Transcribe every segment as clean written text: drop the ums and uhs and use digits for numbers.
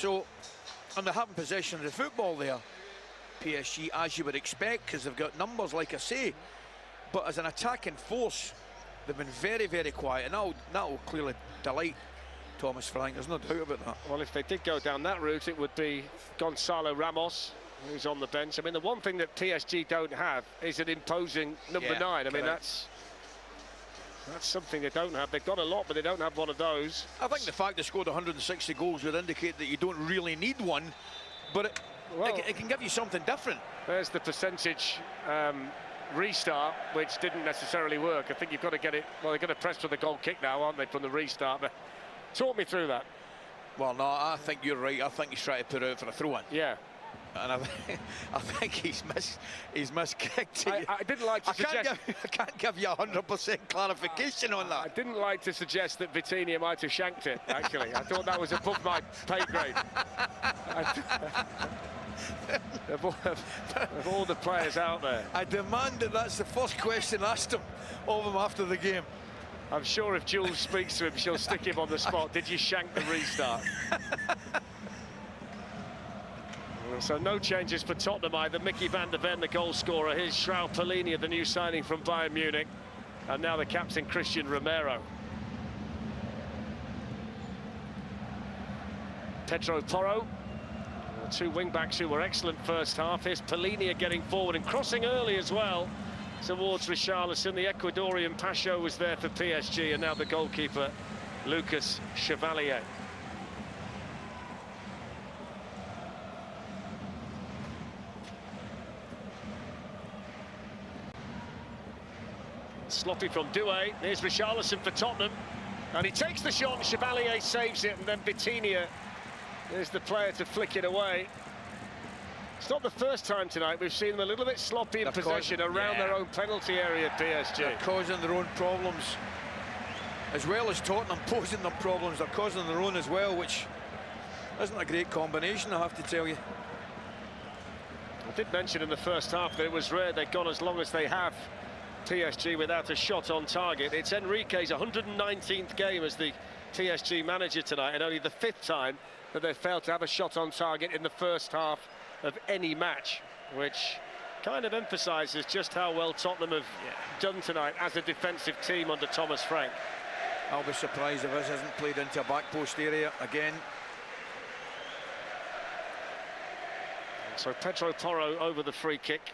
So, and they're having possession of the football there, PSG, as you would expect, because they've got numbers, like I say. But as an attacking force, they've been very, very quiet, and that will clearly delight Thomas Frank. There's no doubt about that. Well, if they did go down that route, it would be Gonzalo Ramos, who's on the bench. I mean, the one thing that PSG don't have is an imposing number 9. I mean, that's something they don't have. They've got a lot, but they don't have one of those. I think the fact they scored 160 goals would indicate that you don't really need one, but it can give you something different. There's the percentage restart, which didn't necessarily work. I think you've got to get it. Well, they're going to press for the goal kick now, aren't they, from the restart? But talk me through that. Well, no, I think you're right. I think he's trying to put it out for a throw-in. Yeah. And I think he's miskicked it. I didn't like to suggest... I can't give you 100% clarification on that. I didn't like to suggest that Vitinha might have shanked it, actually. I thought that was above my pay grade. Of all the players out there. I demand that's the first question asked him of him after the game. I'm sure if Jules speaks to him, she'll stick him on the spot. Did you shank the restart? So no changes for Tottenham either. Mickey van der Ven, the goal scorer. Here's João Palhinha, the new signing from Bayern Munich. And now the captain, Christian Romero. Pedro Porro. Two wing-backs who were excellent first half. Here's Palhinha getting forward and crossing early as well towards Richarlison. The Ecuadorian Pacho was there for PSG, and now the goalkeeper, Lucas Chevalier. Sloppy from Doué. Here's Richarlison for Tottenham. And he takes the shot, and Chevalier saves it, and then Vitinha is the player to flick it away. It's not the first time tonight we've seen them a little bit sloppy in possession around their own penalty area, PSG. They're causing their own problems. As well as Tottenham posing them problems, they're causing their own as well, which isn't a great combination, I have to tell you. I did mention in the first half that it was rare they'd gone as long as they have, PSG, without a shot on target. It's Enrique's 119th game as the PSG manager tonight, and only the 5th time that they've failed to have a shot on target in the first half of any match, which kind of emphasises just how well Tottenham have done tonight as a defensive team under Thomas Frank. I'll be surprised if this isn't played into a back post area again. So Pedro Porro over the free kick.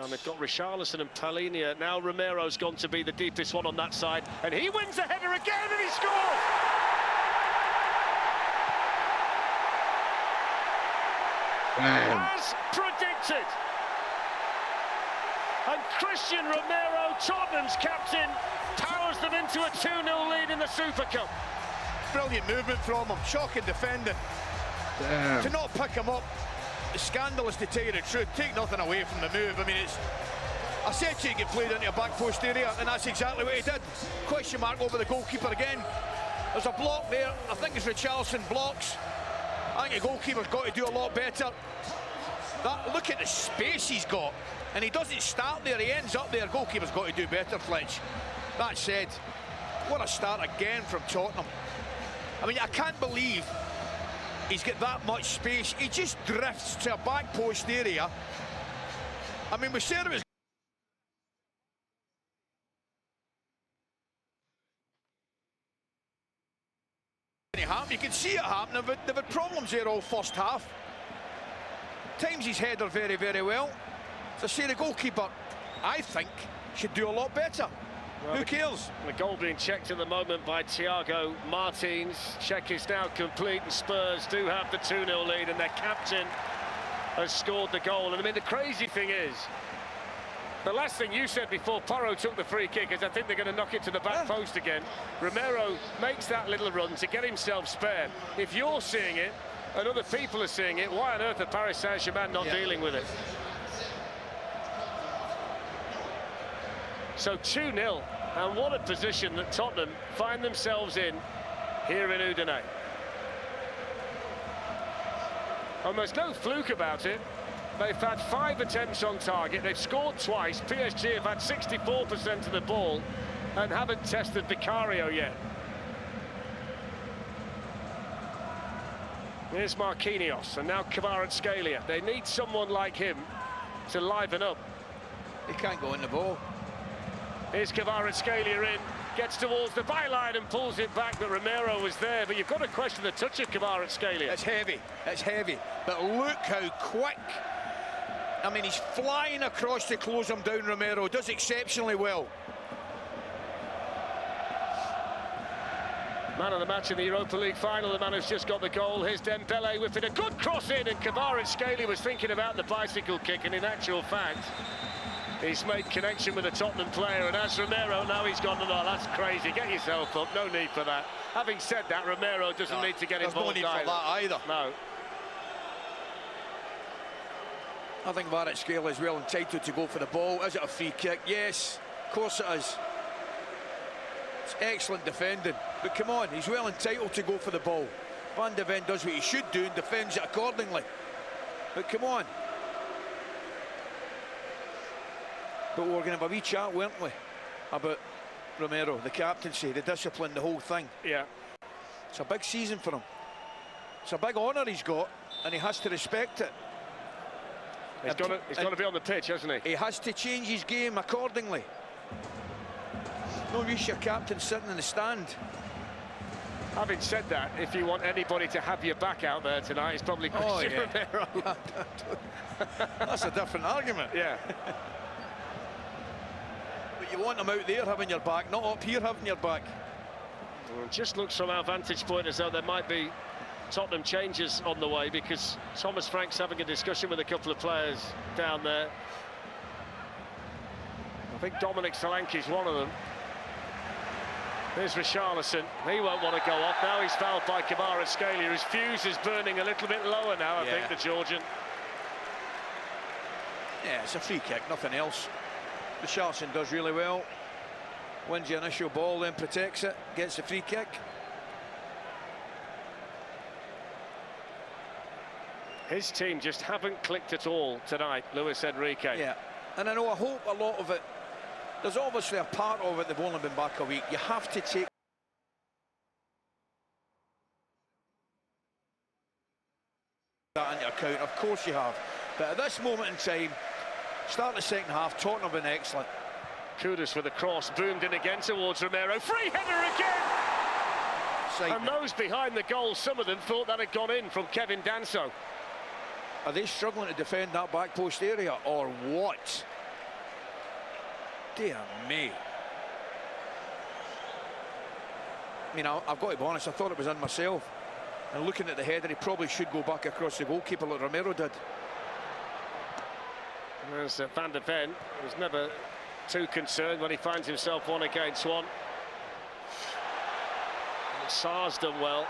And they've got Richarlison and Palhinha. Now Romero's gone to be the deepest one on that side, and he wins the header again, and he scores! As predicted. And Christian Romero, Tottenham's captain, powers them into a 2-0 lead in the Super Cup. Brilliant movement from him, shocking defending. Damn. To not pick him up, it's scandalous, to tell you the truth. Take nothing away from the move. I mean, I said to you, get played into a back post area, and that's exactly what he did. Question mark over the goalkeeper again. There's a block there. I think it's Richarlison blocks. I think the goalkeeper's got to do a lot better. Look at the space he's got, and he doesn't start there, he ends up there. Goalkeeper's got to do better, Fletch. That said, what a start again from Tottenham. I mean, I can't believe he's got that much space. He just drifts to a back post area. I mean, we said it was you can see it happening, but they've had problems there all first half. Times his header very, very well. So say the goalkeeper, I think, should do a lot better. Well, who cares? The goal being checked at the moment by Thiago Martins. Check is now complete, and Spurs do have the 2-0 lead, and their captain has scored the goal. And I mean, the crazy thing is, the last thing you said before Porro took the free kick is I think they're going to knock it to the back post again. Romero makes that little run to get himself spared. If you're seeing it and other people are seeing it, why on earth are Paris Saint-Germain not dealing with it? So 2-0, and what a position that Tottenham find themselves in here in Udine. And there's no fluke about it. They've had 5 attempts on target, they've scored twice. PSG have had 64% of the ball and haven't tested Vicario yet. Here's Marquinhos, and now Kvaratskhelia. They need someone like him to liven up. He can't go in the ball. Here's Kvaratskhelia in, gets towards the byline and pulls it back, but Romero was there. But you've got to question the touch of Kvaratskhelia. It's heavy. But look how quick. I mean, he's flying across to close him down, Romero. Does exceptionally well. Man of the match in the Europa League final, the man who's just got the goal. Here's Dembele whipping a good cross in, and Kvaratskhelia was thinking about the bicycle kick, and in actual fact, he's made connection with a Tottenham player, and as Romero, now he's gone, no, that's crazy, get yourself up, no need for that. Having said that, Romero doesn't need to get involved either. There's no need for that either. No. I think Kvaratskhelia is well entitled to go for the ball. Is it a free kick? Yes, of course it is. It's excellent defending, but come on, he's well entitled to go for the ball. Van de Ven does what he should do and defends it accordingly. But come on. But we were going to have a wee chat, weren't we, about Romero, the captaincy, the discipline, the whole thing. Yeah. It's a big season for him. It's a big honour he's got, and he has to respect it. He's got to be on the pitch, hasn't he? He has to change his game accordingly. No use your captain sitting in the stand. Having said that, if you want anybody to have your back out there tonight, it's probably Christian Romero. That's a different argument. Yeah. But you want him out there having your back, not up here having your back. Well, it just looks from our vantage point as though there might be Tottenham changes on the way, because Thomas Frank's having a discussion with a couple of players down there. I think Dominic Solanke's one of them. There's Richarlison. He won't want to go off. Now he's fouled by Kvaratskhelia. His fuse is burning a little bit lower now, I think, the Georgian. Yeah, it's a free kick, nothing else. Richarlison does really well. Wins the initial ball, then protects it, gets the free kick. His team just haven't clicked at all tonight, Luis Enrique. Yeah, and I hope a lot of it, there's obviously a part of it, they've only been back a week. You have to take that into account, of course you have. But at this moment in time, start the second half, Tottenham have been excellent. Kudus with a cross, boomed in again towards Romero. Free header again! And those behind the goal, some of them thought that had gone in from Kevin Danso. Are they struggling to defend that back post area, or what? Dear me. I mean, I've got to be honest, I thought it was in myself. And looking at the header, he probably should go back across the goalkeeper like Romero did. There's Van de Ven, who's never too concerned when he finds himself one against one. Sarr's done well.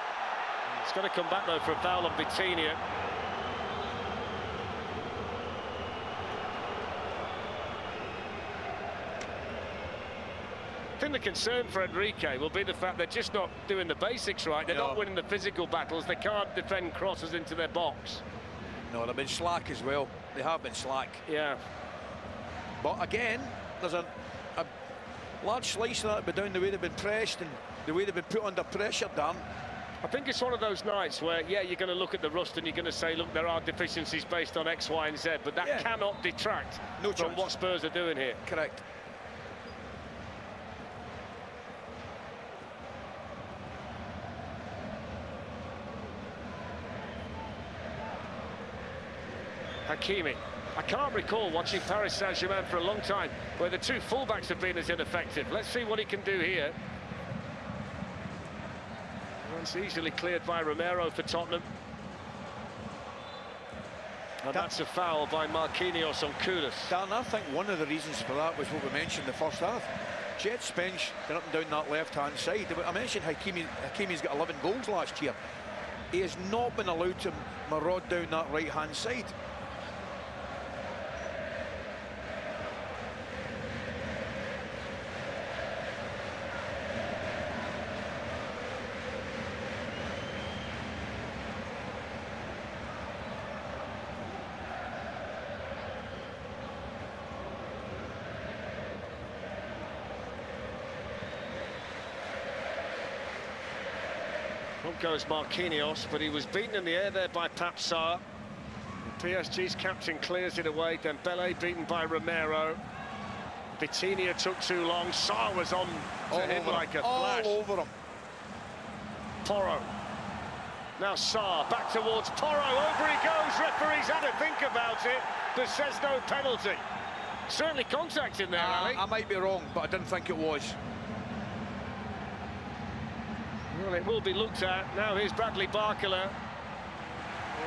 He's got to come back though for a foul on Vitinha. I think the concern for Enrique will be the fact they're just not doing the basics right. They're not winning the physical battles. They can't defend crosses into their box. No, they've been slack as well. They have been slack. Yeah. But again, there's a large slice of that but down the way they've been pressed and the way they've been put under pressure, Dan. I think it's one of those nights where, yeah, you're going to look at the rust and you're going to say, look, there are deficiencies based on X, Y and Z, but that cannot detract from what Spurs are doing here. Correct. Hakimi. I can't recall watching Paris Saint-Germain for a long time where the two fullbacks have been as ineffective. Let's see what he can do here. It's easily cleared by Romero for Tottenham. And that's a foul by Marquinhos on Kudus. Dan, I think one of the reasons for that was what we mentioned in the first half. Jet Spence got up and down that left-hand side. I mentioned Hakimi's got 11 goals last year. He has not been allowed to maraud down that right-hand side. goes Marquinhos, but he was beaten in the air there by Papsar. PSG's captain clears it away. Dembele beaten by Romero. Vitinha took too long. Sarr was on to him like a flash. All over him. Porro. Now Sarr back towards Porro. Over he goes. Referee's had to think about it, but says no penalty. Certainly contact in there, Ali. I might be wrong, but I didn't think it was. Well, it will be looked at. Now here's Bradley Barcola.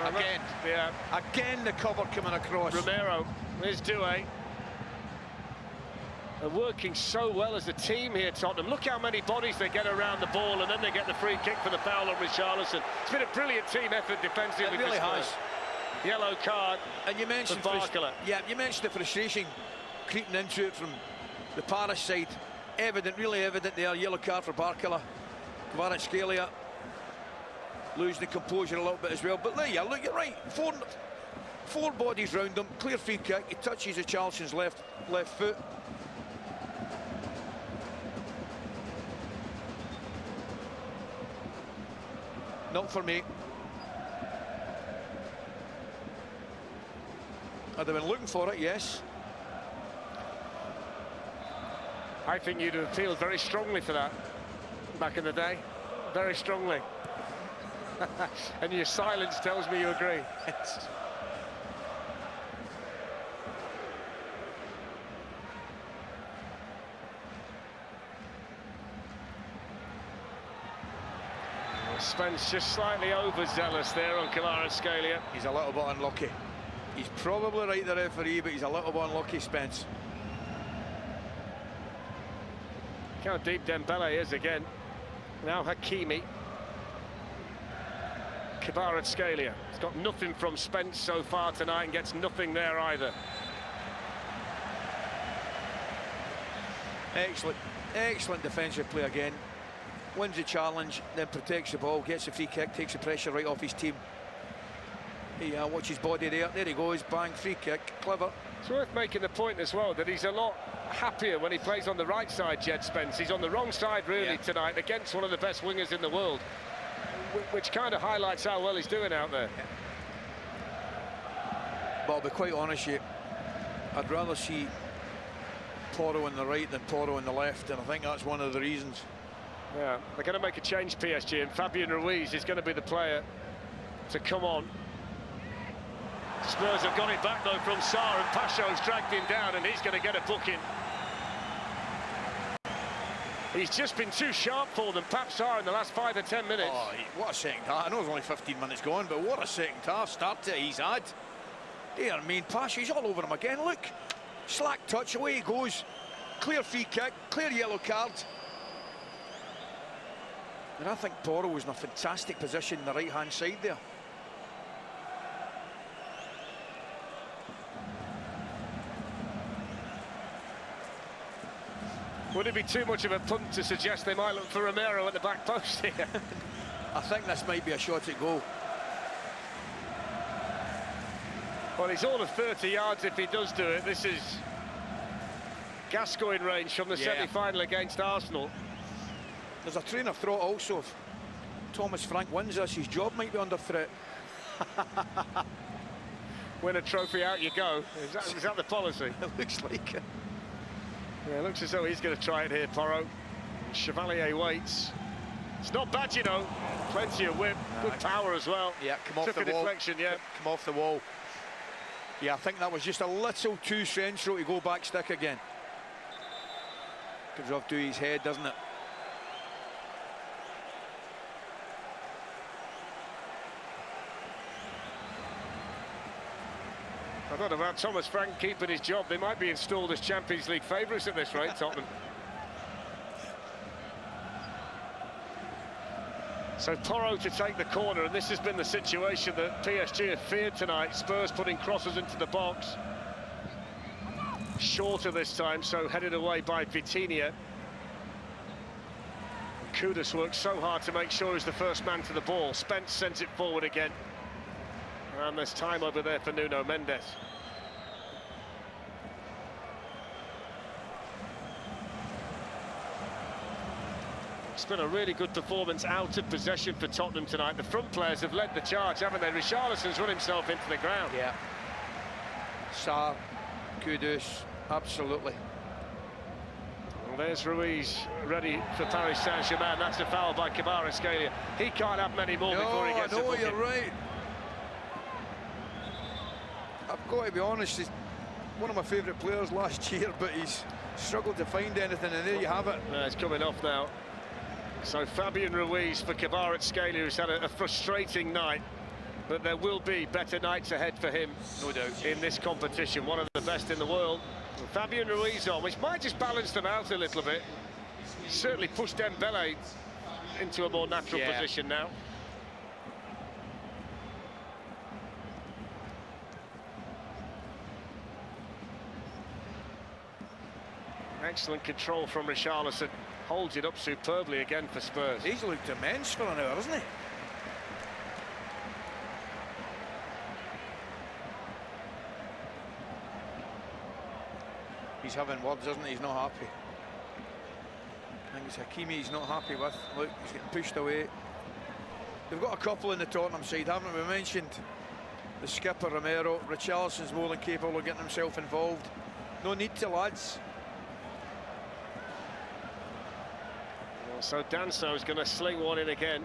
Again. Yeah. Again, the cover coming across. Romero. Here's Doué. They're working so well as a team here, Tottenham. Look how many bodies they get around the ball, and then they get the free kick for the foul on Richarlison. It's been a brilliant team effort defensively. It really has. Yellow card. And you mentioned you mentioned the frustration creeping into it from the Paris side. Evident, really evident there. Yellow card for Barcola. Kvaratskhelia losing the composure a little bit as well. But there you are, look, you're right. Four bodies round him. Clear free kick. He touches Richarlison's left foot. Not for me. I'd have been looking for it, yes. I think you'd have appealed very strongly for that back in the day. Very strongly. And your silence tells me you agree. Spence just slightly overzealous there on Kvaratskhelia. He's a little bit unlucky. He's probably right, the referee, but he's a little bit unlucky, Spence. Look how deep Dembele is again. Now Hakimi. Kvaratskhelia. He's got nothing from Spence so far tonight and gets nothing there either. Excellent defensive play again. Wins the challenge, then protects the ball, gets the free kick, takes the pressure right off his team. Watch his body there. There he goes, bang, free kick, clever. It's worth making the point as well that he's a lot happier when he plays on the right side, Jed Spence. He's on the wrong side really tonight against one of the best wingers in the world, which kind of highlights how well he's doing out there. But I'll be quite honest with you, I'd rather see Porro on the right than Porro on the left, and I think that's one of the reasons. Yeah, they're going to make a change, PSG, and Fabian Ruiz is going to be the player to come on. Spurs have got it back, though, from Sarr, and Pacho's dragged him down, and he's going to get a booking. He's just been too sharp for them, Papsar, in the last 5 or 10 minutes. Oh, what a second half. I know it's only 15 minutes gone, but what a second half start that he's had. Dear me, Pacho, he's all over him again, look. Slack touch, away he goes. Clear free kick, clear yellow card. And I think Porro was in a fantastic position on the right-hand side there. Would it be too much of a punt to suggest they might look for Romero at the back post here? I think this might be a shot at goal. Well, he's all of 30 yards if he does do it. This is Gascoigne range from the semi-final against Arsenal. There's a train of thought also. If Thomas Frank wins this, his job might be under threat. Win a trophy, out you go. Is that the policy? It looks like it. Yeah, it looks as though he's going to try it here, Porro. Chevalier waits. It's not bad, you know. Plenty of whip, good power as well. Yeah, come off Took the a wall. deflection, yeah. Come off the wall. Yeah, I think that was just a little too central to go back stick again. Comes off Doué's head, doesn't it? I don't know about Thomas Frank keeping his job. They might be installed as Champions League favourites at this rate, Tottenham. So Porro to take the corner, and this has been the situation that PSG have feared tonight. Spurs putting crosses into the box. Shorter this time, so headed away by Vitinha. Kudus worked so hard to make sure he's the first man to the ball. Spence sends it forward again. And there's time over there for Nuno Mendes. It's been a really good performance out of possession for Tottenham tonight. The front players have led the charge, haven't they? Richarlison's run himself into the ground. Yeah. Sarr, Kudus, absolutely. Well, there's Ruiz ready for Paris Saint-Germain. That's a foul by Kvaratskhelia. He can't have many more before he gets a booking. You're right. I've got to be honest, he's one of my favourite players last year, but he's struggled to find anything, and there you have it. It's coming off now. So Fabian Ruiz for Kvaratskhelia, who's had a frustrating night, but there will be better nights ahead for him, no doubt, in this competition. One of the best in the world. With Fabian Ruiz on, which might just balance them out a little bit. Certainly pushed Dembele into a more natural position now. Excellent control from Richarlison. Holds it up superbly again for Spurs. He's looked immense for an hour, hasn't he? He's having words, isn't he? He's not happy. I think it's Hakimi he's not happy with. Look, he's getting pushed away. They've got a couple in the Tottenham side, haven't we? Mentioned the skipper Romero. Richarlison's more than capable of getting himself involved. No need to, lads. So Danso's going to sling one in again.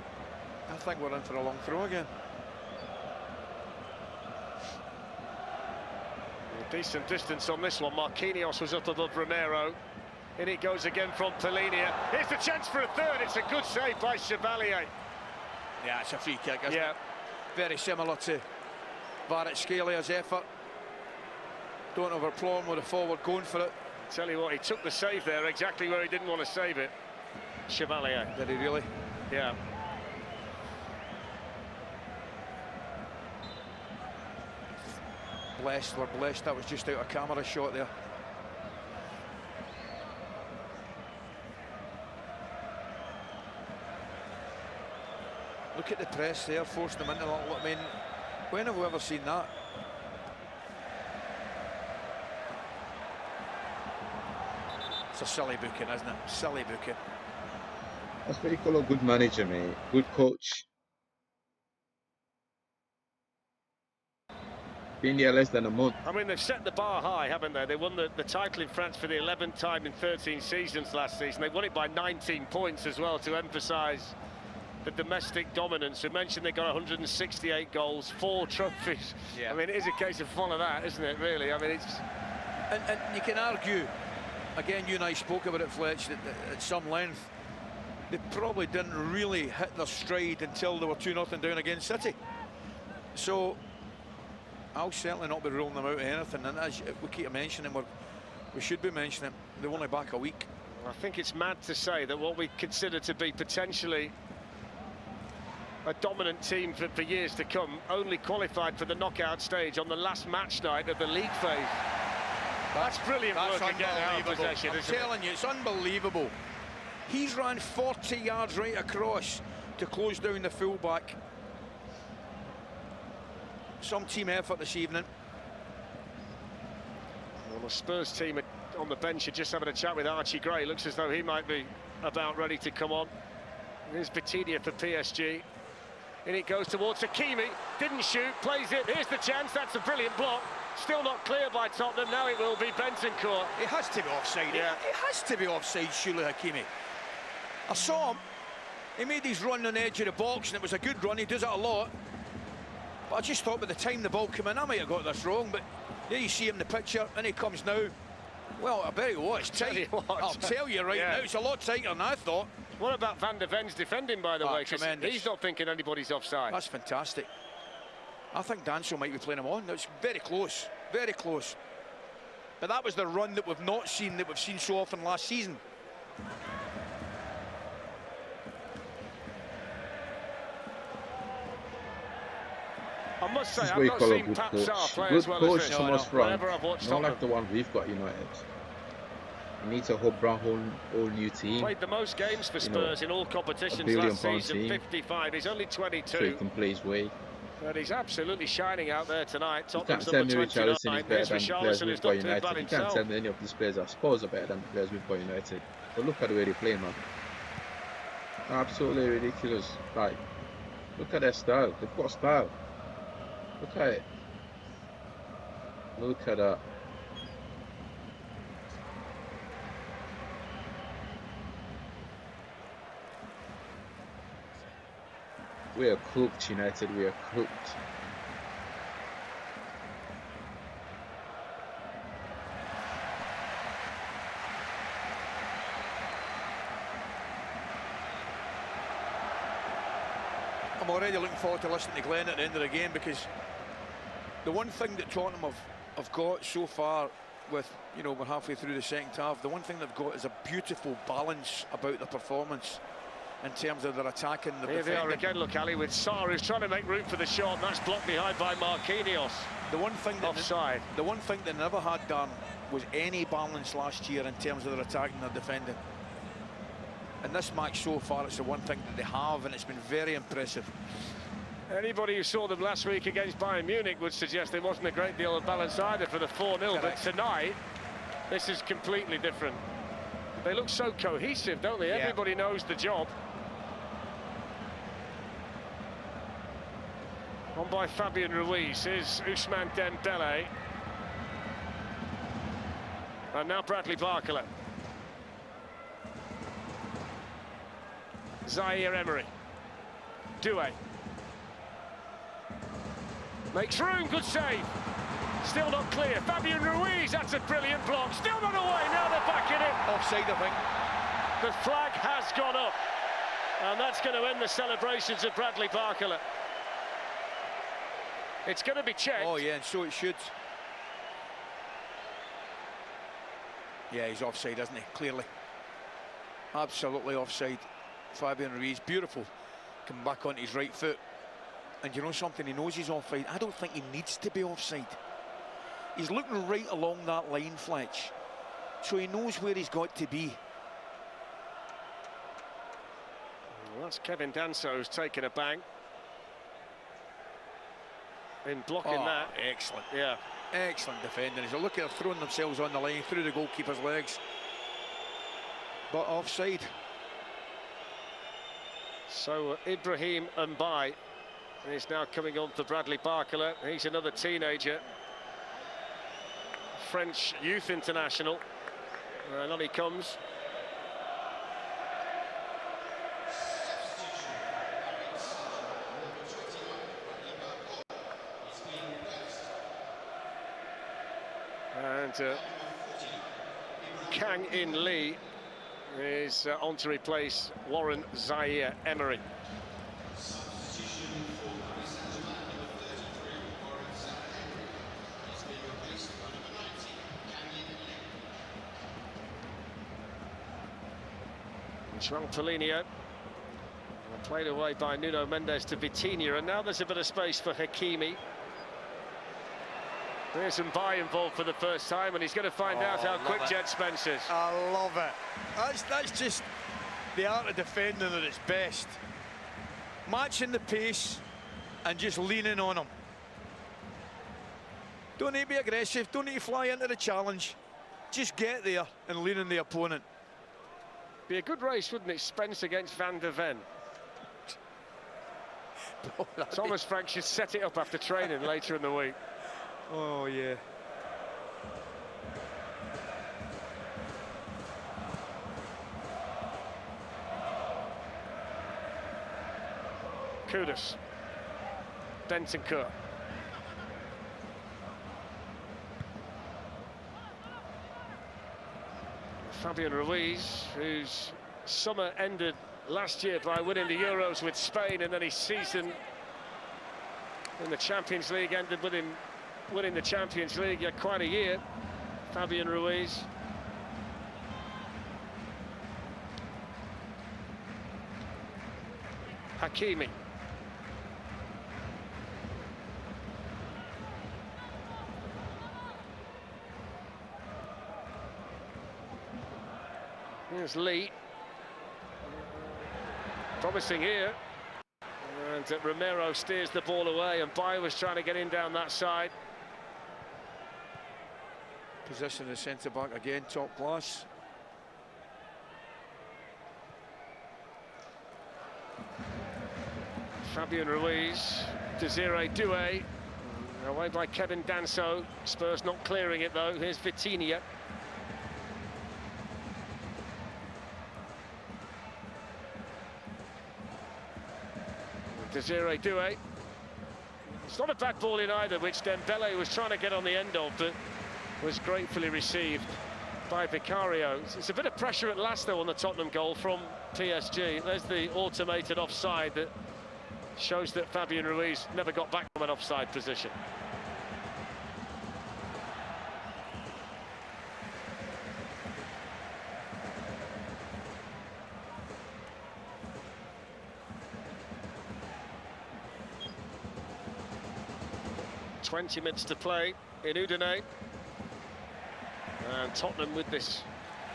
I think we're in for a long throw again. A decent distance on this one. Marquinhos was up above Romero. In it goes again from Polinia. Here's the chance for a third. It's a good save by Chevalier. Yeah, it's a free kick, isn't it? Very similar to Kvaratskelia's effort. Don't have a problem with a forward going for it. Tell you what, he took the save there exactly where he didn't want to save it. Chevalier. Did he really? Yeah. Blessed, we're blessed. That was just out of camera shot there. Look at the press there, forcing them into that. I mean, when have we ever seen that? It's a silly booking, isn't it? Silly booking. That's what you call a good manager, mate. Good coach. Been there less than a month. I mean, they've set the bar high, haven't they? They won the title in France for the 11th time in 13 seasons last season. They won it by 19 points as well, to emphasise the domestic dominance. We mentioned they got 168 goals, 4 trophies. Yeah. I mean, it is a case of follow that, isn't it, really? I mean, it's... And you can argue, again, you and I spoke about it, Fletch, at some length. They probably didn't really hit their stride until they were 2-0 down against City. So I'll certainly not be ruling them out of anything. And as we keep mentioning, we should be mentioning, they're only back a week. I think it's mad to say that what we consider to be potentially a dominant team for years to come only qualified for the knockout stage on the last match night of the league phase. That's brilliant work again out of possession. I'm telling you, it's unbelievable. He's ran 40 yards right across to close down the fullback. Some team effort this evening. Well, the Spurs team on the bench are just having a chat with Archie Gray. Looks as though he might be about ready to come on. Here's Vitinha for PSG. In it goes towards Hakimi. Didn't shoot, plays it. Here's the chance. That's a brilliant block. Still not clear by Tottenham. Now it will be Bentancur. It has to be offside. Yeah. It has to be offside, surely, Hakimi. I saw him. He made his run on the edge of the box, and it was a good run. He does it a lot. But I just thought by the time the ball came in, I might have got this wrong. But there you see him in the picture, and he comes now. Well, I bet it's tight. I'll tell you right now, it's a lot tighter than I thought. What about Van der Ven's defending, by the way? Tremendous. He's not thinking anybody's offside. That's fantastic. I think Danso might be playing him on. That's very close, very close. But that was the run that we've not seen, that we've seen so often last season. I must say, I've not seen Pat Sarr play as well as this. Whenever I've watched Tottenham. Not like the one we've got United. He needs a whole new team. Played the most games for Spurs in all competitions last season, 55. He's only 22. So he can play his way. But he's absolutely shining out there tonight. Tottenham's number 29. Here's Richarlison, who's not doing bad himself. You can't tell me any of these players, I suppose, are better than the players we've got United. But look at the way they play, man. Absolutely ridiculous. Like, look at their style. They've got style. Look at it. Look at that. We are cooked, United. We are cooked. I'm already looking forward to listening to Glenn at the end of the game, because the one thing that Tottenham have got so far, with, you know, we're halfway through the second half, the one thing they've got is a beautiful balance about their performance in terms of their attacking. Here they are again, look, Ali, with Sarr, who's trying to make room for the shot, and that's blocked behind by Marquinhos. The one thing that offside. The one thing they never had, Darren, was any balance last year in terms of their attacking and their defending. And this match so far, it's the one thing that they have, and it's been very impressive. Anybody who saw them last week against Bayern Munich would suggest there wasn't a great deal of balance either for the 4-0, but tonight, this is completely different. They look so cohesive, don't they? Yeah. Everybody knows the job. On by Fabian Ruiz, here's Ousmane Dembele. And now Bradley Barcola. Zaire Emery. Doué. Makes room, good save. Still not clear. Fabian Ruiz, that's a brilliant block. Still not away, now they're back in it. Offside, I think. The flag has gone up. And that's going to end the celebrations of Bradley Barcola. It's going to be checked. Oh, yeah, and so it should. Yeah, he's offside, isn't he? Clearly. Absolutely offside. Fabian Ruiz, beautiful. Come back onto his right foot. And you know something, he knows he's offside. I don't think he needs to be offside. He's looking right along that line, Fletch. So he knows where he's got to be. Well, that's Kevin Danso who's taken a bang in blocking that. Excellent. Yeah. Excellent defending. As you look at them throwing themselves on the line through the goalkeeper's legs. But offside. So Ibrahim Mbaye is now coming on to Bradley Barcola. He's another teenager. French youth international. And on he comes. And Kang In Lee is on to replace Warren Zaire Emery. João Paulinho, played away by Nuno Mendes to Vitinha, and now there's a bit of space for Hakimi. There's Mbaye involved for the first time, and he's going to find out how quick Jet Spence is. I love it. That's just the art of defending at its best. Matching the pace and just leaning on him. Don't need to be aggressive, don't need to fly into the challenge. Just get there and lean on the opponent. Be a good race, wouldn't it? Spence against Van der Ven. Thomas Frank should set it up after training later in the week. Oh, yeah. Kudus. Bentancur. Fabian Ruiz, whose summer ended last year by winning the Euros with Spain, and then his season in the Champions League ended with him winning the Champions League. Yeah, quite a year, Fabian Ruiz. Hakimi. Here's Lee. Promising here. And Romero steers the ball away, and Bayer was trying to get in down that side. Position of the centre-back again, top class. Fabian Ruiz, Desiree Doué, away by Kevin Danso. Spurs not clearing it though. Here's Vitinha. Desiree Doué. It's not a bad ball in either, which Dembele was trying to get on the end of, but was gratefully received by Vicario. It's a bit of pressure at last though on the Tottenham goal from PSG. There's the automated offside that shows that Fabian Ruiz never got back from an offside position. "20 minutes to play in Udine, and Tottenham with this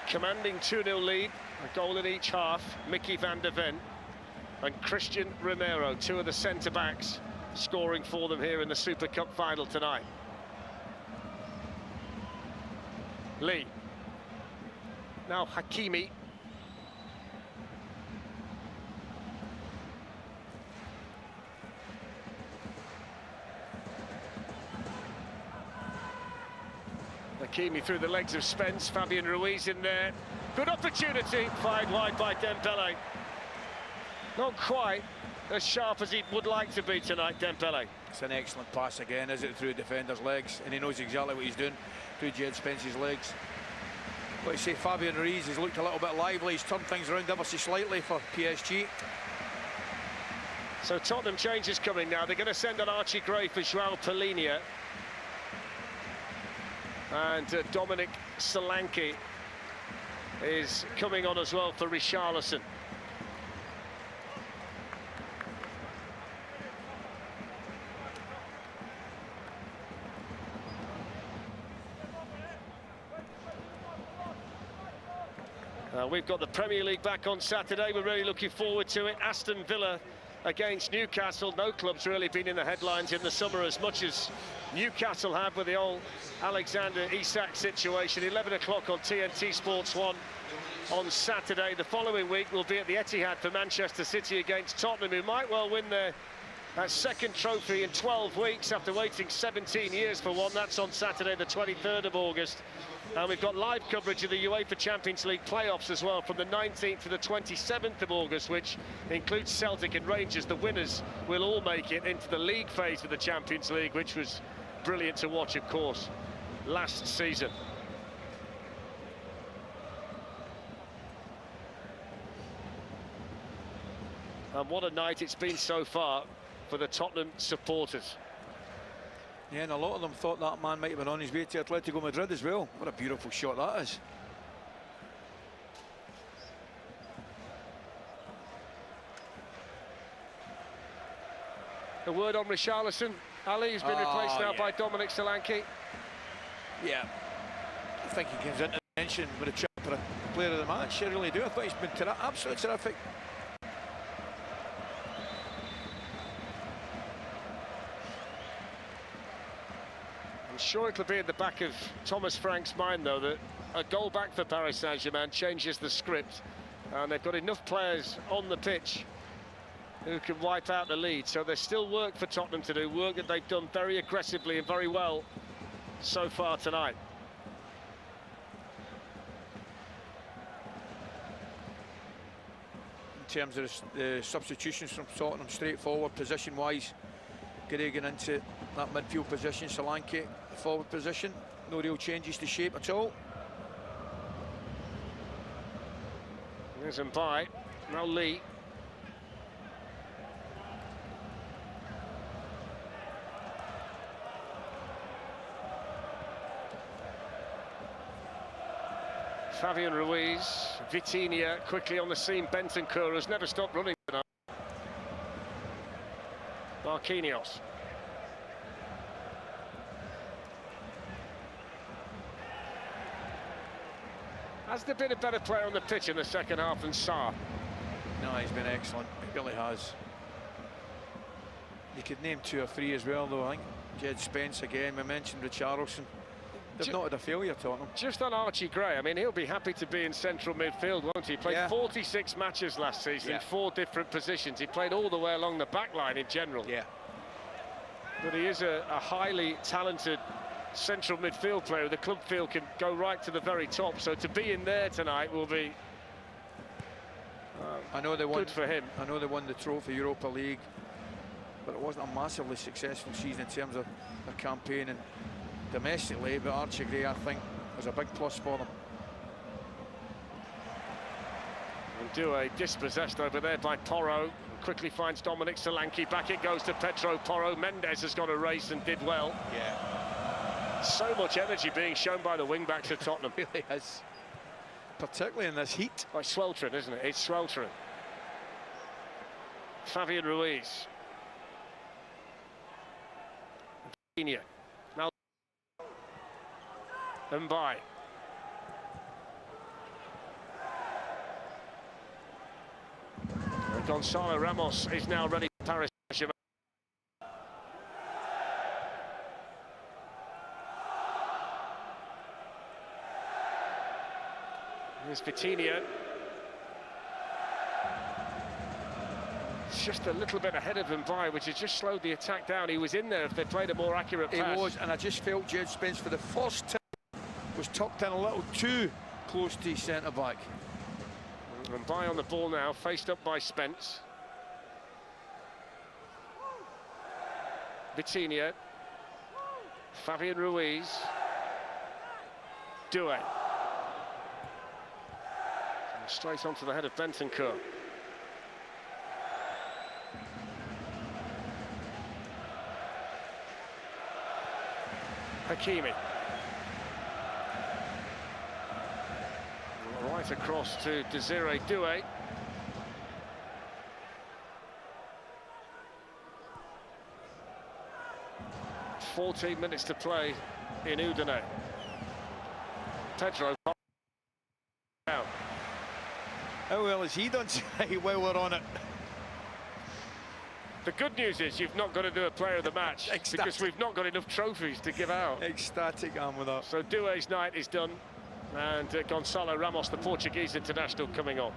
commanding 2-0 lead, a goal in each half. Mickey van der Ven and Christian Romero, two of the centre-backs, scoring for them here in the Super Cup final tonight. Lee. Now Hakimi. Hakimi through the legs of Spence. Fabian Ruiz in there. Good opportunity, fired wide by Dembele. Not quite as sharp as he would like to be tonight, Dembele. It's an excellent pass again, is it, through a defender's legs, and he knows exactly what he's doing through Jed Spence's legs. Like I say, Fabian Ruiz has looked a little bit lively. He's turned things around ever so slightly for PSG. So Tottenham changes coming now. They're going to send on Archie Gray for João Palhinha. And Dominic Solanke is coming on as well for Richarlison. We've got the Premier League back on Saturday. We're really looking forward to it. Aston Villa against Newcastle. No club's really been in the headlines in the summer as much as Newcastle have with the old Alexander Isak situation. 11 o'clock on TNT Sports 1 on Saturday. The following week we'll be at the Etihad for Manchester City against Tottenham, who might well win their second trophy in 12 weeks after waiting 17 years for one. That's on Saturday the 23rd of August. And we've got live coverage of the UEFA Champions League playoffs as well from the 19th to the 27th of August, which includes Celtic and Rangers. The winners will all make it into the league phase of the Champions League, which was brilliant to watch, of course, last season. And what a night it's been so far for the Tottenham supporters. Yeah, and a lot of them thought that man might have been on his way to Atletico Madrid as well. What a beautiful shot that is. A word on Richarlison. Ali has been replaced now by Dominic Solanke. Yeah, I think he comes into the mention with a chip for a player of the match. I really do. I thought he's been absolutely terrific. I'm sure it'll be at the back of Thomas Frank's mind, though, that a goal back for Paris Saint-Germain changes the script, and they've got enough players on the pitch who can wipe out the lead. So there's still work for Tottenham to do, work that they've done very aggressively and very well so far tonight. In terms of the substitutions from Tottenham, straightforward position-wise, getting into that midfield position, Solanke, forward position. No real changes to shape at all. There's Mbai, now Lee. Fabian Ruiz, Vitinha quickly on the scene. Bentancur has never stopped running tonight. Marquinhos. Has there been a better player on the pitch in the second half than Sarr? No, he's been excellent. He really has. You could name 2 or 3 as well, though. I think Jed Spence again. We mentioned Richarlison. They've not had a failure, Tottenham. Just on Archie Gray, I mean, he'll be happy to be in central midfield, won't he? He played 46 matches last season in 4 different positions. He played all the way along the back line in general. Yeah. But he is a highly talented central midfield player. The club feel can go right to the very top. So to be in there tonight will be good for him. I know they won the trophy, Europa League, but it wasn't a massively successful season in terms of their campaign and domestically. But Archie Gray, I think, was a big plus for them. And Doué dispossessed over there by Porro. Quickly finds Dominic Solanke. Back it goes to Pedro Porro. Mendes has got a race and did well. Yeah. So much energy being shown by the wing-backs at Tottenham. It really is. Particularly in this heat. Like sweltering, isn't it? It's sweltering. Fabian Ruiz. Now Mbai. Gonzalo Ramos is now ready for Paris Saint-Germain. Here's Vitinha. It's just a little bit ahead of Mbai, which has just slowed the attack down. He was in there if they played a more accurate pass. He was, and I just felt Jed Spence for the first time was tucked in a little too close to his centre-back. Mbai on the ball now, faced up by Spence. Vitinha. Fabian Ruiz. Doué. Straight onto the head of Bentancur. Hakimi. Right across to Desiree Doué. "14 minutes to play in Udine. Pedro down. How well has he done tonight while we're on it? The good news is you've not got to do a player of the match because we've not got enough trophies to give out. Ecstatic, I'm with that. So Doué's night is done, and Gonzalo Ramos, the Portuguese international, coming on.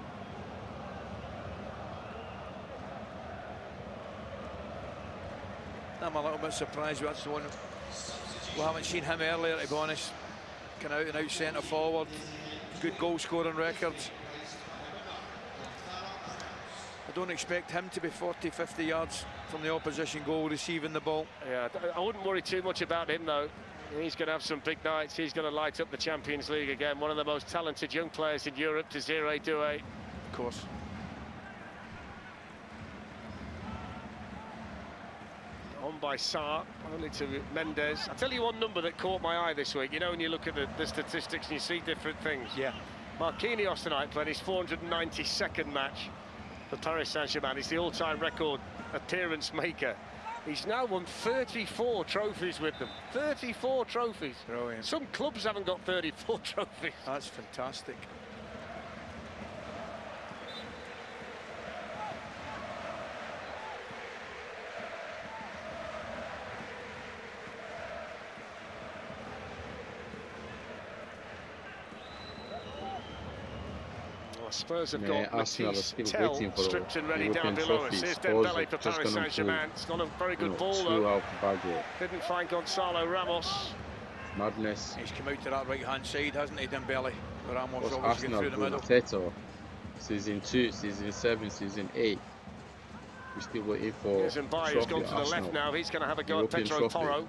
I'm a little bit surprised that's the one. We haven't seen him earlier, to be honest. Kind of out and out centre forward, good goal scoring records. I don't expect him to be 40-50 yards from the opposition goal receiving the ball. Yeah, I wouldn't worry too much about him though. He's going to have some big nights. He's going to light up the Champions League again. One of the most talented young players in Europe, Desiree Doué. Of course. On by Sarr, only to Mendes. I'll tell you one number that caught my eye this week. You know, when you look at the statistics and you see different things. Yeah. Marquinhos tonight played his 492nd match for Paris Saint-Germain. He's the all-time record appearance maker. He's now won 34 trophies with them. 34 trophies. Brilliant. Some clubs haven't got 34 trophies. That's fantastic. Spurs have got Matisse Tell stripped and ready down below us. Here's Dembele for Paris Saint-Germain. It's not a very good ball though. Didn't find Gonzalo Ramos. Madness. He's come out to that right-hand side, hasn't he, Dembele? Ramos obviously getting through the middle. Arteta, season 2, season 7, season 8. We're still waiting for. Here's Mbai, who's gone to the left now. He's going to have a go at Pedro Porro.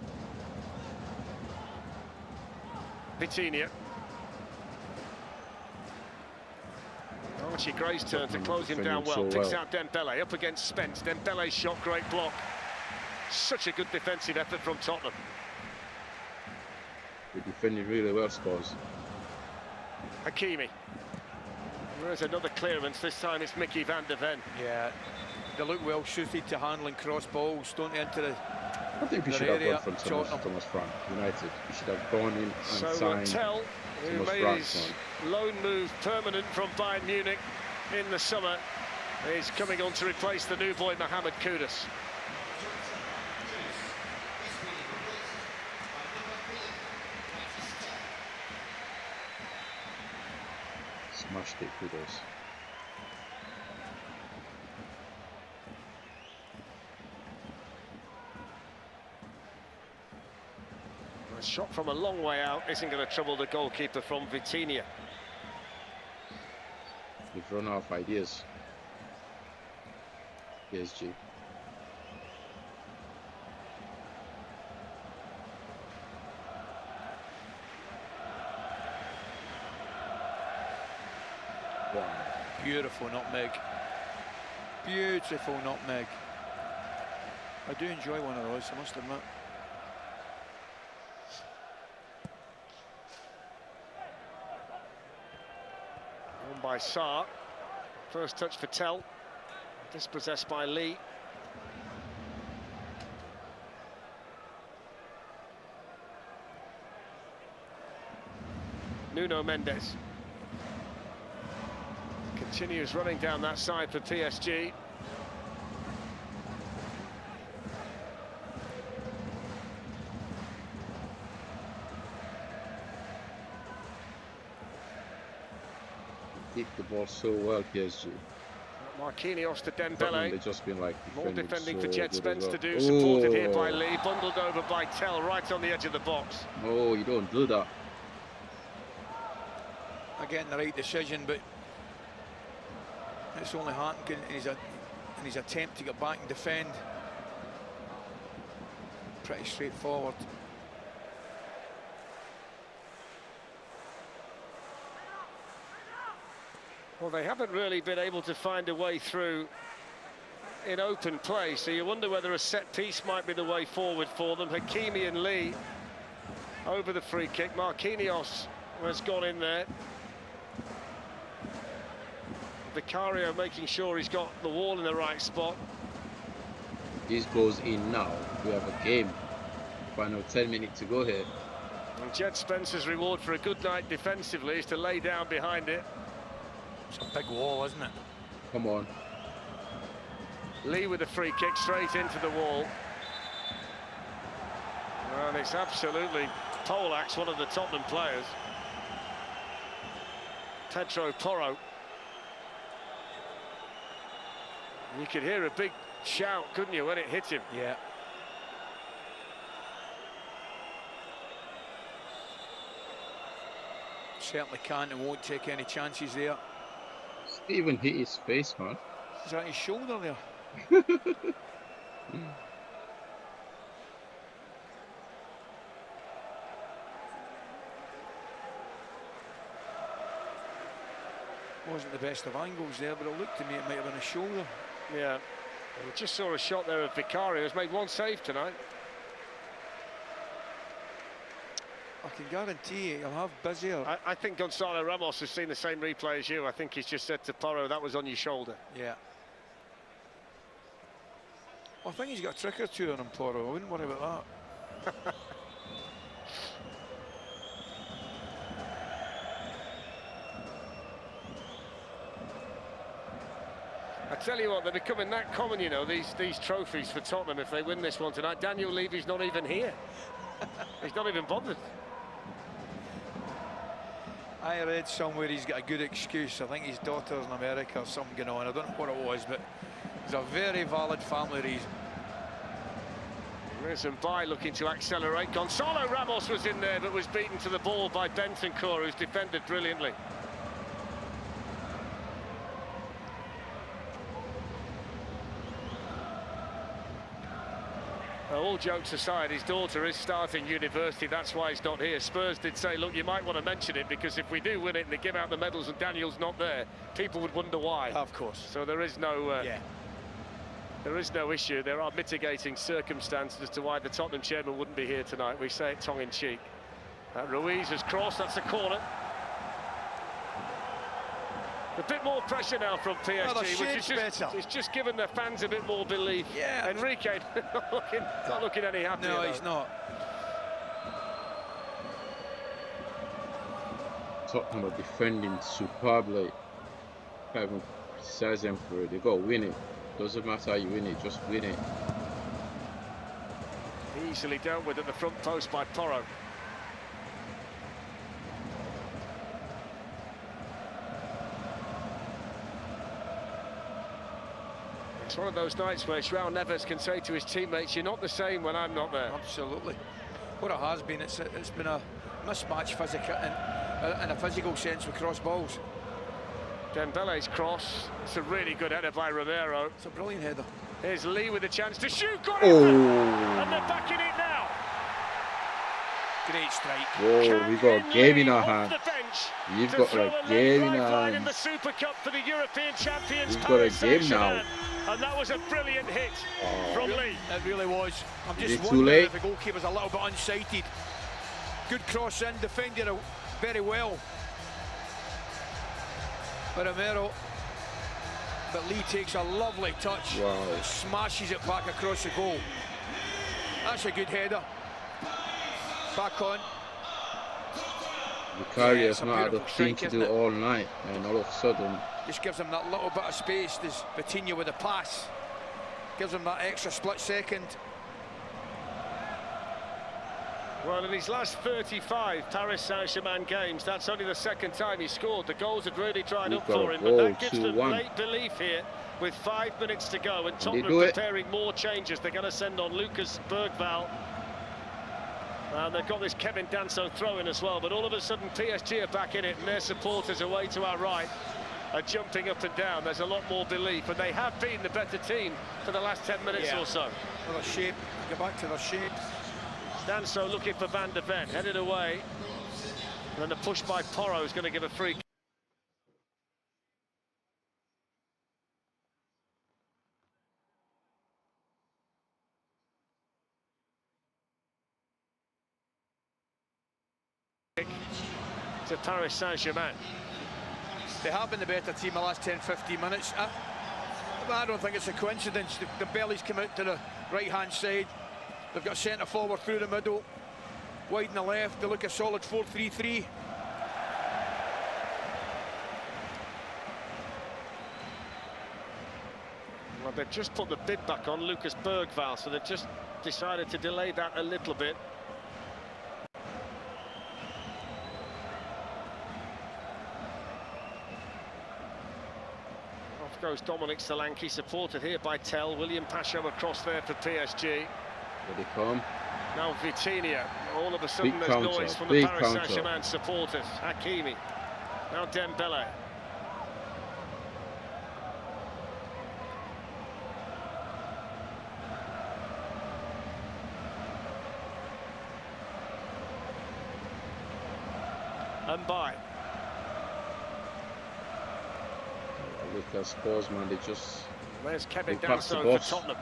Vitinha. Archie Gray's turn to close him down well. Picks out Dembele, up against Spence. Dembele's shot, great block. Such a good defensive effort from Tottenham. We're defending really well, Spurs. Hakimi. There's another clearance. This time it's Mickey van der Ven. Yeah, they look well suited to handling cross balls, don't they, into the I think we should have gone from Thomas Frank, United. We should have gone in and signed Tell, who made his loan move permanent from Bayern Munich in the summer, is coming on to replace the new boy Mohamed Kudus. Smashed it, kudos. A shot from a long way out isn't going to trouble the goalkeeper from Vitinha. We've run out of ideas. PSG. Wow. Beautiful nutmeg. Beautiful nutmeg. I do enjoy one of those, I must admit. On by Sarr. First touch for Tell. Dispossessed by Lee. Nuno Mendes. Continues running down that side for PSG. Hit the ball so well, PSG. Marquinhos to Tottenham, Dembele. they've just been like More defending so for Jet good Spence as well. to do, supported here by Lee, bundled over by Tell, right on the edge of the box. No, you don't do that. Again, the right decision, but it's only Hartnett in his attempt to get back and defend. Pretty straightforward. Well, they haven't really been able to find a way through in open play, so you wonder whether a set piece might be the way forward for them. Hakimi and Lee over the free kick. Marquinhos has gone in there. Vicario making sure he's got the wall in the right spot. This goes in now. We have a game. Final 10 minutes to go here. And Jet Spence's reward for a good night defensively is to lay down behind it. It's a big wall, isn't it? Come on. Lee with a free kick straight into the wall. And it's absolutely poleaxe, one of the Tottenham players. Pedro Porro. You could hear a big shout, couldn't you, when it hit him? Yeah. Certainly can't and won't take any chances there. Stephen hit his face, man. Is that his shoulder there? Wasn't the best of angles there, but it looked to me it might have been a shoulder. Yeah. We just saw a shot there of Vicario, who's made one save tonight. I can guarantee you, he'll have busier. I think Gonzalo Ramos has seen the same replay as you. I think he's just said to Porro, that was on your shoulder. Yeah. Well, I think he's got a trick or two on him, Porro. I wouldn't worry about that. I tell you what, they're becoming that common, you know, these trophies for Tottenham if they win this one tonight. Daniel Levy's not even here. He's not even bothered. I read somewhere he's got a good excuse. I think his daughter's in America or something going on. I don't know what it was, but it's a very valid family reason. There's Mbai looking to accelerate. Gonzalo Ramos was in there, but was beaten to the ball by Bentancur, who's defended brilliantly. All jokes aside, his daughter is starting university, that's why he's not here. Spurs did say, look, you might want to mention it, because if we do win it and they give out the medals and Daniel's not there, people would wonder why. Of course. So there is no there is no issue. There are mitigating circumstances as to why the Tottenham chairman wouldn't be here tonight. We say it tongue-in-cheek. Ruiz has crossed, that's a corner. A bit more pressure now from PSG, which is it's just given the fans a bit more belief. Yeah. Enrique not looking any happier. No, he's not. Tottenham are defending superbly. Can't even criticize them for it. They got to win it. Doesn't matter how you win it, just win it. Easily dealt with at the front post by Porro. It's one of those nights where João Neves can say to his teammates, you're not the same when I'm not there. Absolutely. What it has been, it's been a mismatch in a physical sense with cross balls. Dembele's cross. It's a really good header by Romero. It's a brilliant header. Here's Lee with a chance to shoot. Got it! Oh. And they're back in it now. Great strike. Whoa, we've got a game in our hand. You've got a game in our in hand. the Super Cup for the European champions. We've got a game now. And that was a brilliant hit from Lee. It really was. I'm just too wondering late? if the goalkeeper's a little bit unsighted. Good cross in, defended it very well by Romero. But Lee takes a lovely touch. Wow. And smashes it back across the goal. That's a good header. Back on. Vicaria's not had a thing to do all night, and all of a sudden just gives him that little bit of space. There's Vitinha with a pass. Gives him that extra split second. Well, in his last 35 Paris Saint-Germain games, that's only the second time he scored. The goals had really dried up for him, but that gives them late belief here with 5 minutes to go. And Tottenham preparing more changes. They're going to send on Lucas Bergvall. And they've got this Kevin Danso throw-in as well, but all of a sudden PSG are back in it, and their supporters away to our right are jumping up and down. There's a lot more belief, and they have been the better team for the last 10 minutes or so. Well, their shape, go back to their shape. Danso looking for Van de Ven, headed away, and then the push by Porro is going to give a free. To Paris Saint-Germain. They have been the better team the last 10-15 minutes. I don't think it's a coincidence. The bellies come out to the right-hand side. They've got centre forward through the middle, wide in the left. They look a solid 4-3-3. Well, they've just put the bid back on Lucas Bergvall, so they've just decided to delay that a little bit. Off goes Dominic Solanke, supported here by Tell. William Pacho across there for PSG. Here they come. Now Vitinha. All of a sudden Big there's counter, noise from the Paris Saint-Germain supporters. Hakimi. Now Dembele. And by. Look at Spurs, man, they just... There's Kevin Danso for Tottenham.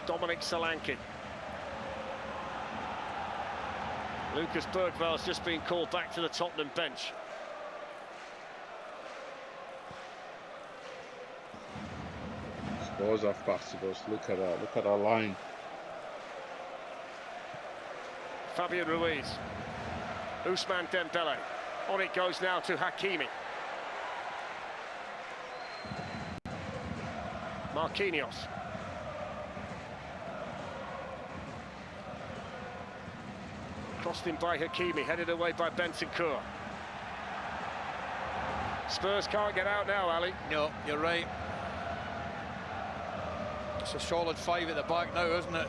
Dominic Solanke. Lucas Bergvall's just been called back to the Tottenham bench. Spurs have passed to us. Look at that. Look at our line. Fabian Ruiz. Ousmane Dembele. On it goes now to Hakimi. Marquinhos. Crossed in by Hakimi, headed away by Bentancur. Spurs can't get out now, Ali. No, you're right. It's a solid 5 at the back now, isn't it?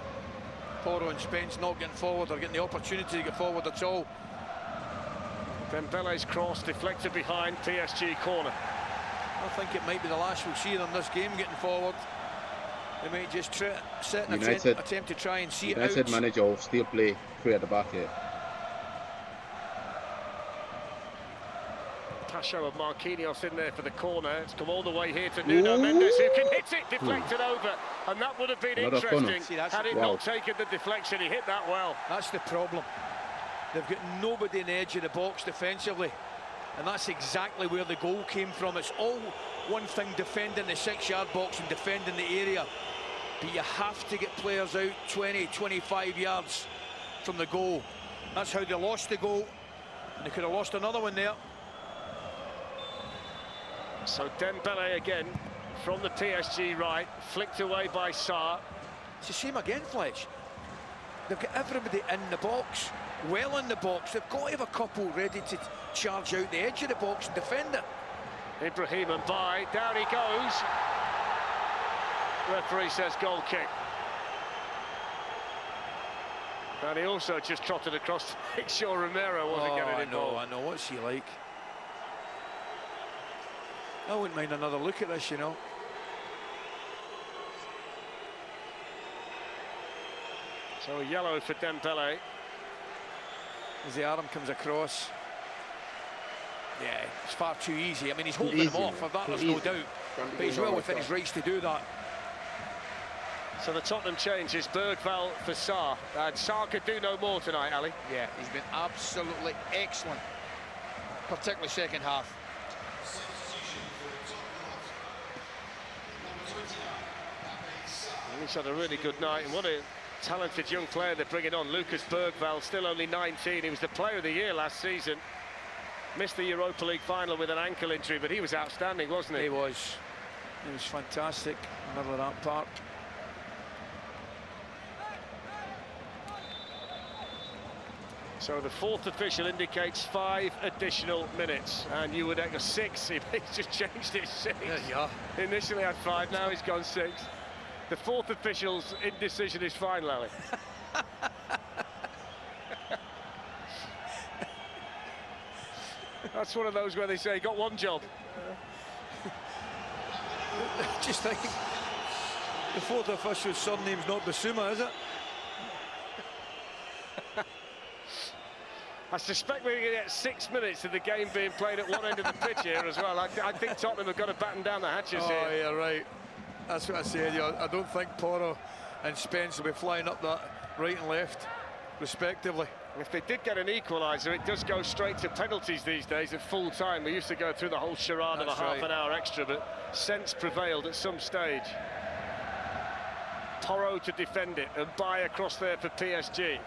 Porro and Spence not getting forward, or getting the opportunity to get forward at all. Dembele's cross deflected behind, PSG corner. I think it might be the last we'll see them this game getting forward. They might just set an attempt to try and see it out. United manager will still play 3 at the back here. Pacho and Marquinhos in there for the corner. It's come all the way here to Nuno Mendes, who can hit it, deflected over, and that would have been interesting had he not taken the deflection. He hit that well. That's the problem. They've got nobody in the edge of the box defensively, and that's exactly where the goal came from. It's all one thing defending the 6-yard box and defending the area, but you have to get players out 20, 25 yards from the goal. That's how they lost the goal, and they could have lost another one there. So Dembele again from the PSG right, flicked away by Sarr. It's the same again, Fletch. They've got everybody in the box, well in the box. They've got to have a couple ready to charge out the edge of the box and defend it. Ibrahim and by, down he goes. Referee says goal kick. And he also just trotted across to make sure Romero wasn't getting involved. I know. What's he like? I wouldn't mind another look at this, you know. So a yellow for Dembele. As the arm comes across. Yeah, it's far too easy. I mean, he's holding him off, of that there's no doubt. But he's well within his rights to do that. So the Tottenham change is Bergvall for Sarr. And Sarr could do no more tonight, Ali. Yeah, he's been absolutely excellent, particularly second half. He's had a really good night, and what a talented young player they're bringing on. Lucas Bergvall, still only 19. He was the player of the year last season. Missed the Europa League final with an ankle injury, but he was outstanding, wasn't he? He was fantastic, middle of that park. So the fourth official indicates 5 additional minutes, and you would echo 6. He's just changed it 6. Yeah. Initially had 5, now he's gone 6. The fourth official's indecision is final, Ali. That's one of those where they say, got one job. Just thinking, the fourth official's surname's not Basuma, is it? I suspect we're going to get 6 minutes of the game being played at one end of the pitch here as well. I think Tottenham have got to batten down the hatches here. Oh, yeah, right. That's what I said. I don't think Porro and Spence will be flying up that right and left, respectively. If they did get an equaliser, it does go straight to penalties these days at full time. We used to go through the whole charade of a half an hour extra, but sense prevailed at some stage. Porro to defend it and buy across there for PSG.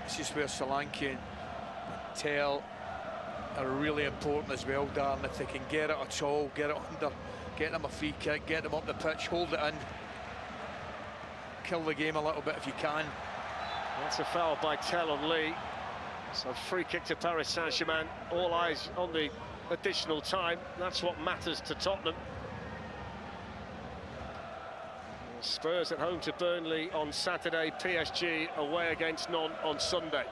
This is where Solanke and Tell are really important as well, Darren. If they can get it at all, get it under, get them a free kick, get them up the pitch, hold it in, kill the game a little bit if you can. That's a foul by Tell on Lee. So free kick to Paris Saint-Germain. All eyes on the additional time. That's what matters to Tottenham. Spurs at home to Burnley on Saturday, PSG away against Nantes on Sunday.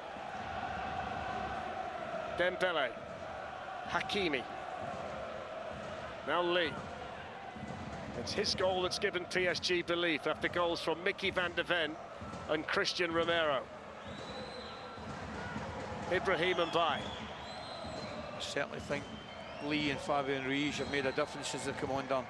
Dembele, Hakimi, now Lee. It's his goal that's given PSG belief after goals from Mickey van de Ven and Christian Romero. Ibrahim Mbaye. I certainly think Lee and Fabian Ruiz have made a difference as they come on down.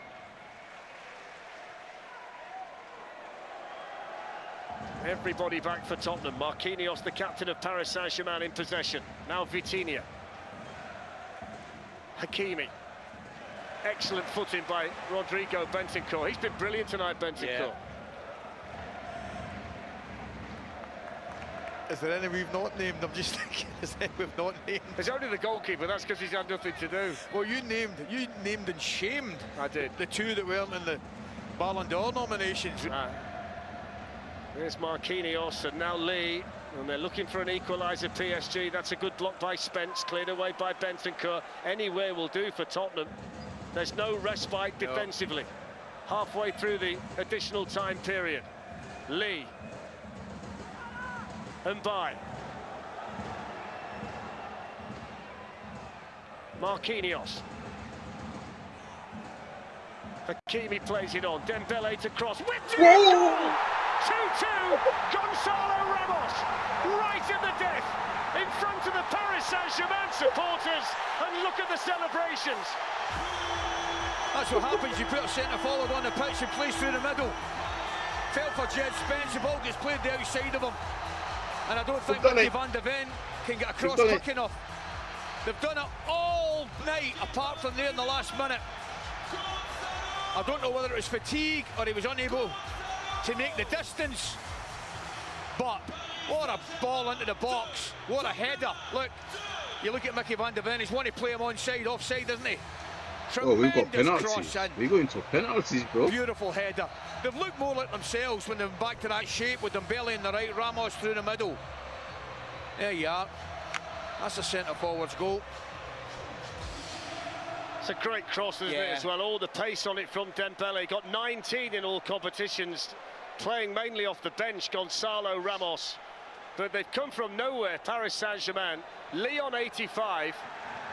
Everybody back for Tottenham. Marquinhos, the captain of Paris Saint-Germain, in possession. Now Vitinha. Hakimi. Excellent footing by Rodrigo Bentancur. He's been brilliant tonight, Bentancur. Yeah. Is there any we've not named? I'm just thinking, is there any we've not named? There's only the goalkeeper, that's because he's had nothing to do. Well, you named and shamed. I did. The two that weren't in the Ballon d'Or nominations. There's Marquinhos and now Lee, and they're looking for an equaliser, PSG. That's a good block by Spence, cleared away by Bentancur. Anywhere will do for Tottenham. There's no respite defensively. Halfway through the additional time period. Lee. Mbaye. Marquinhos. Hakimi plays it on. Dembele to cross. Whipped it in goal! 2-2. Gonzalo Ramos. Right in the death. In front of the Paris Saint-Germain supporters. And look at the celebrations. That's what happens. You put a centre forward on the pitch and plays through the middle. Fell for Jed Spence. The ball gets played the outside of him. And I don't think Mickey van de Ven can get across quick enough. They've done it all night, apart from there in the last minute. I don't know whether it was fatigue or he was unable to make the distance. But what a ball into the box. What a header. Look, you look at Mickey van de Ven, he's wanting to play him onside, offside, isn't he? Oh, we've got penalties. We go into penalties, bro. Beautiful header. They've looked more like themselves when they're back to that shape with Dembele in the right, Ramos through the middle. There you are. That's a centre-forward's goal. It's a great cross, isn't it, as well? All the pace on it from Dembele. Got 19 in all competitions, playing mainly off the bench, Gonzalo Ramos. But they've come from nowhere, Paris Saint-Germain. Lyon 85,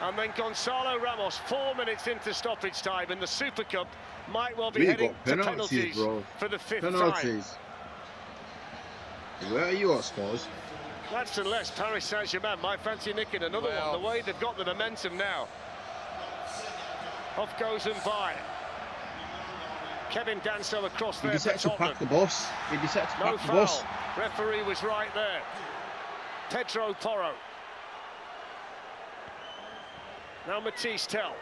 and then Gonzalo Ramos 4 minutes into stoppage time, and the Super Cup might well be heading to penalties for the 5th time. Where are you at, Spurs? That's unless Paris Saint-Germain might fancy nicking another one. The way they've got the momentum now. Off goes and by. Kevin Danso across there for Tottenham. Pack the bus. He decided to No pack the bus. foul. Referee was right there. Pedro Porro. Now Matisse Tell.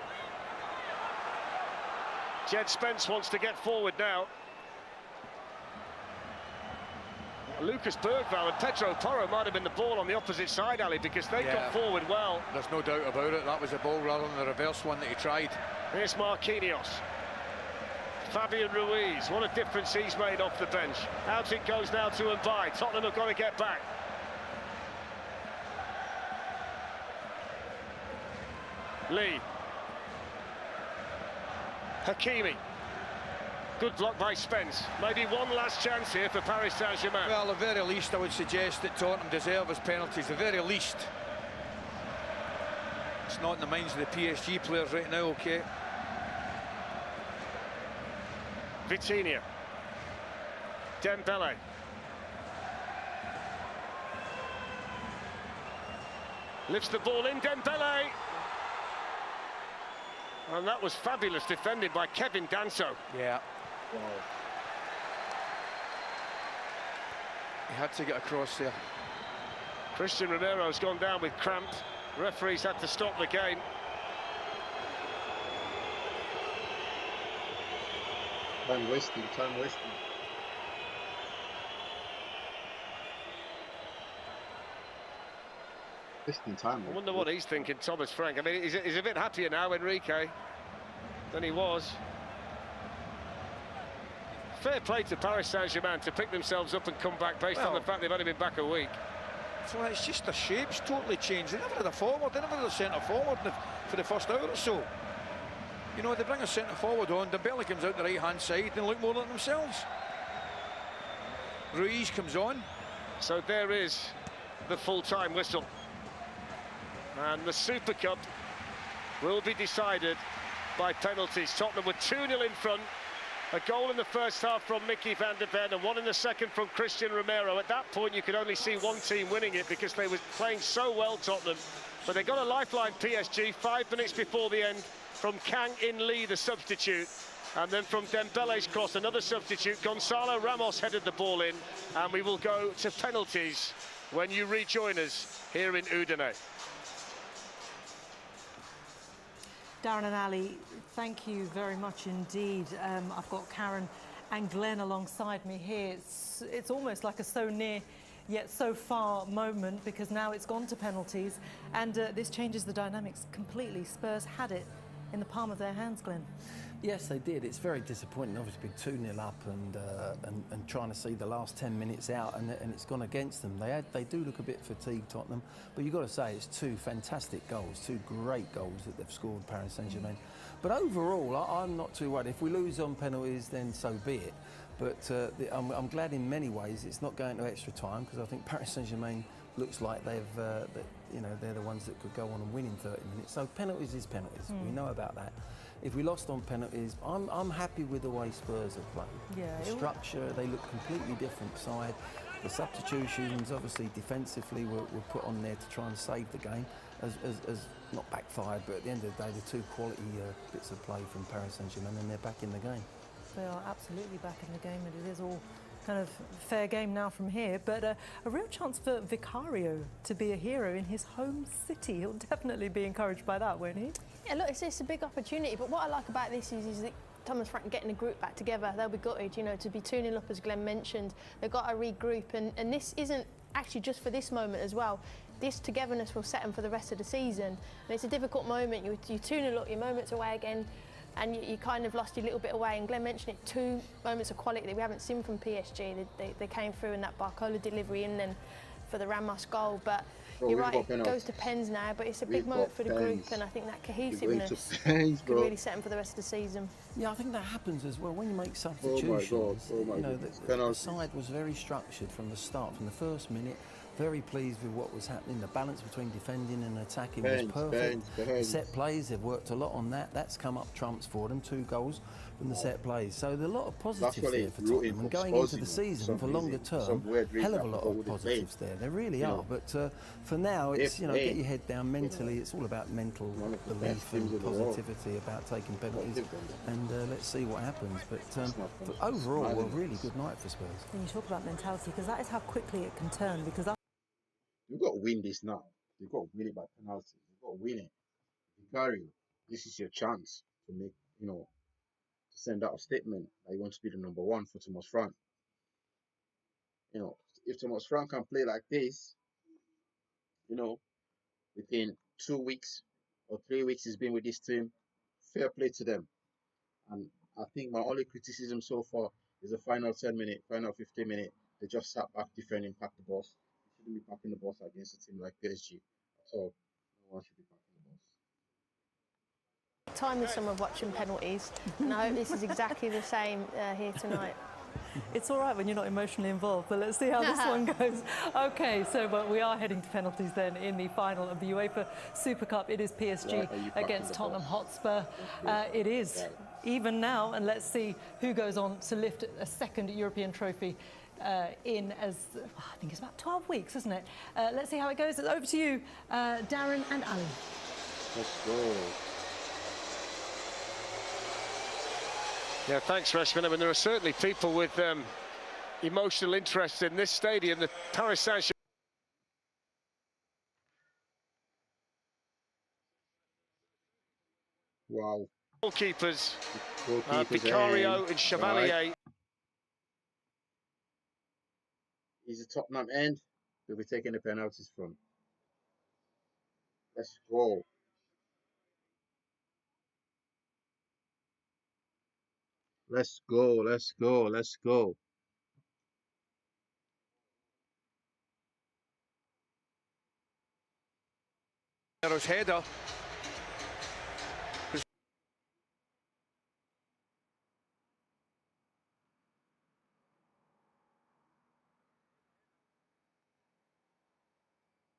Jed Spence wants to get forward now. Lucas Bergvall and Pedro Porro might have been the ball on the opposite side, Ali, because they got forward well. There's no doubt about it. That was a ball rather than the reverse one that he tried. Here's Marquinhos. Fabian Ruiz, what a difference he's made off the bench. Out it goes now to Mbaye. Tottenham have got to get back. Lee. Hakimi. Good block by Spence. Maybe one last chance here for Paris Saint-Germain. Well, at the very least, I would suggest that Tottenham deserve his penalties. The very least. It's not in the minds of the PSG players right now, okay? Vitinha. Dembele. Lifts the ball in, Dembele. And that was fabulous defended by Kevin Danso. Yeah. Wow. He had to get across there. Christian Romero's gone down with cramp. Referees had to stop the game. Time wasting, time wasting. Wasting time. I wonder what he's thinking, Thomas Frank. I mean, he's a bit happier now, Enrique, than he was. Fair play to Paris Saint-Germain to pick themselves up and come back based on the fact they've only been back a week. So it's just the shape's totally changed. They never had a forward, they never had a centre-forward for the first hour or so. You know, they bring a centre-forward on, Dembele comes out the right-hand side and look more like themselves. Ruiz comes on. So there is the full-time whistle. And the Super Cup will be decided by penalties. Tottenham were 2-0 in front. A goal in the first half from Mickey van der Ven and one in the second from Christian Romero. At that point, you could only see one team winning it because they were playing so well, Tottenham. But they got a lifeline, PSG, 5 minutes before the end from Kang In Lee, the substitute. And then from Dembele's cross, another substitute. Gonzalo Ramos headed the ball in. And we will go to penalties when you rejoin us here in Udine. Darren and Ali, thank you very much indeed. I've got Karen and Glenn alongside me here. It's almost like a so near yet so far moment because now it's gone to penalties and this changes the dynamics completely. Spurs had it in the palm of their hands, Glenn. Yes, they did. It's very disappointing, obviously, being 2-0 up and trying to see the last 10 minutes out, and it's gone against them. They do look a bit fatigued, Tottenham, but you've got to say it's 2 fantastic goals, 2 great goals that they've scored, Paris Saint-Germain. But overall, I'm not too worried. If we lose on penalties, then so be it. But I'm glad in many ways it's not going to extra time because I think Paris Saint-Germain looks like they're the ones that could go on and win in 30 minutes. So penalties is penalties. We know about that. If we lost on penalties, I'm happy with the way Spurs have played. Yeah, the structure, they look completely different side. The substitutions, obviously defensively, were put on there to try and save the game, as not backfired, but at the end of the day, the 2 quality bits of play from Paris Saint-Germain, and they're back in the game. They are absolutely back in the game, and it is all kind of fair game now from here. But a real chance for Vicario to be a hero in his home city. He'll definitely be encouraged by that, won't he? Yeah, look, it's a big opportunity. But what I like about this is that Thomas Frank getting the group back together. They'll be gutted, you know, to be 2-0 up, as Glenn mentioned. They've got to regroup, and this isn't actually just for this moment as well. This togetherness will set them for the rest of the season. And it's a difficult moment. You're 2-0 up, your moment's away again. And you kind of lost your little bit away. And Glenn mentioned it, 2 moments of quality that we haven't seen from PSG. They came through in that Barcola delivery and then for the Ramos goal. But you're right, it goes to pens now, but it's a big moment for the group, and I think that cohesiveness could really set them for the rest of the season. Yeah, I think that happens as well when you make substitutions. Oh my God. The side was very structured from the start, from the first minute. Very pleased with what was happening. The balance between defending and attacking was perfect. The set plays, they've worked a lot on that. That's come up trumps for them. 2 goals from the set plays. So there's a lot of positives there for Tottenham. And going into the season for longer term, hell of a lot of positives there. There really are. But for now, it's get your head down mentally. It's all about mental belief and positivity about taking penalties. And let's see what happens. But overall, a really good night for Spurs. When you talk about mentality, because that is how quickly it can turn. Because you've got to win this now. You've got to win it by penalty. You've got to win it. Vicario, this is your chance to make, to send out a statement that you want to be the number 1 for Thomas Frank. If Thomas Frank can play like this, within 2 weeks or 3 weeks he's been with this team, fair play to them. And I think my only criticism so far is the final 10 minute, final 15 minute. They just sat back defending, packed the boss. They shouldn't be packing the boss against a team like PSG at all. No one should be packing the boss. Time with some of watching penalties, and I hope this is exactly the same here tonight. It's all right when you're not emotionally involved, but let's see how this one goes. Okay, but we are heading to penalties then in the final of the UEFA Super Cup. It is PSG against Tottenham Hotspur. It is even now, and let's see who goes on to lift a second European trophy I think it's about 12 weeks, isn't it? Let's see how it goes. It's over to you, Darren and Ali. Let's go. Yeah, thanks, Reshman. I mean, there are certainly people with emotional interest in this stadium, the Paris Saint-Germain. Wow. Goalkeepers, Vicario and Chevalier. Right. He's a Tottenham end. We'll be taking the penalties from. Let's go. Let's go. Let's go. Let's go. Header.